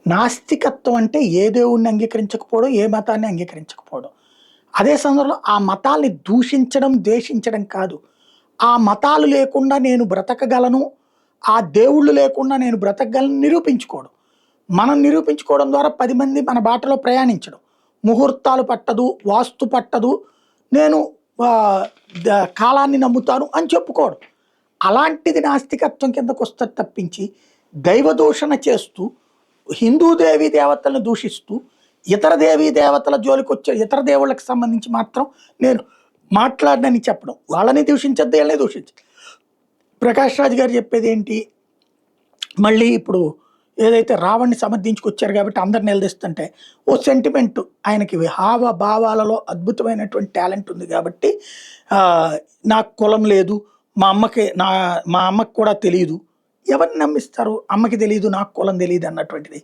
నాస్తికత్వం అంటే ఏ దేవుడిని అంగీకరించకపోవడం, ఏ మతాన్ని అంగీకరించకపోవడం. అదే సందర్భంలో ఆ మతాల్ని దూషించడం, ద్వేషించడం కాదు. ఆ మతాలు లేకుండా నేను బ్రతకగలను, ఆ దేవుళ్ళు లేకుండా నేను బ్రతకగలను నిరూపించుకోవడం. మనం నిరూపించుకోవడం ద్వారా 10 మంది మన బాటలో ప్రయాణించడం. ముహూర్తాలు పట్టదు, వాస్తు పట్టదు, నేను ఆహ్, కాలాన్ని నమ్ముతాను అని చెప్పుకోవడం. అలాంటిది నాస్తికత్వం కిందకొస్తది తప్పించి, దైవ దూషణ చేస్తూ, హిందూ దేవీ దేవతలను దూషిస్తూ, ఇతర దేవీ దేవతల జోలికొచ్చే ఇతర దేవుళ్ళకి సంబంధించి మాత్రం నేను మాట్లాడనని చెప్పడం. వాళ్ళని దూషించొద్దు, ఈళ్ళని దూషించొద్దు. ప్రకాష్ రాజ్ గారు చెప్పేదేంటి? మళ్ళీ ఇప్పుడు ఏదైతే రావణ్‌ని సమర్థించుకొచ్చారు కాబట్టి అందరు నిలదీస్తుంటే, ఓ సెంటిమెంట్ ఆయనకి హావభావాలలో అద్భుతమైనటువంటి టాలెంట్ ఉంది కాబట్టి నాకు కులం లేదు, మా అమ్మకి కూడా తెలీదు. ఎవరిని నమ్మిస్తారు? అమ్మకి తెలీదు, నాకు కులం తెలీదు అన్నటువంటిది.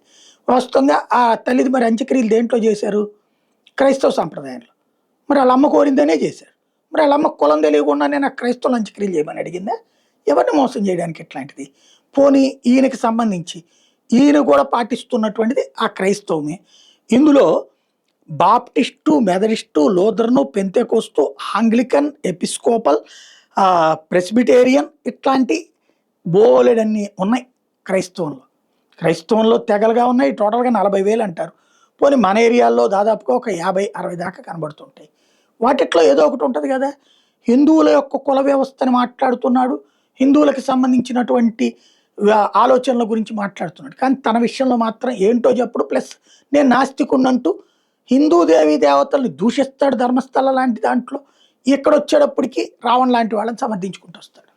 వాస్తవంగా ఆ తల్లిది మరి అంత్యక్రియలు దేంట్లో చేశారు? క్రైస్తవ సాంప్రదాయంలో. మరి ఆళ్ళ అమ్మ కోరిందనే చేశారు. మరి ఆళ్ళ అమ్మకి కులం తెలియకుండానే నాకు క్రైస్తవులు అంత్యక్రియలు చేయమని అడిగిందా? ఎవరిని మోసం చేయడానికి ఇట్లాంటిది? పోనీ ఈయనకి సంబంధించి ఈయన కూడా పాటిస్తున్నటువంటిది ఆ క్రైస్తవమే. ఇందులో Baptist, Methodist, Lutheran, Pentecost, Anglican, Episcopal, Presbyterian ఇట్లాంటి బోలెడన్ని ఉన్నాయి క్రైస్తవంలో. క్రైస్తవంలో తెగలుగా ఉన్నాయి. టోటల్‌గా 40,000 అంటారు. పోనీ మన ఏరియాల్లో దాదాపుగా ఒక 50, 60 దాకా కనబడుతుంటాయి. వాటిట్లో ఏదో ఒకటి ఉంటది గదా! హిందువుల యొక్క కుల వ్యవస్థని మాట్లాడుతున్నాడు. హిందువులకి సంబంధించినటువంటి ఆలోచనల గురించి మాట్లాడుతున్నాడు. కానీ తన విషయంలో మాత్రం ఏంటో చెప్పడు. ప్లస్ నేను నాస్తికుడినంటూ హిందూ దేవీ దేవతల్ని దూషిస్తాడు ధర్మస్థల లాంటి దాంట్లో. ఇక్కడొచ్చేటప్పటికి రావణ్ లాంటి వాళ్ళని సమర్థించుకుంటూ వస్తాడు.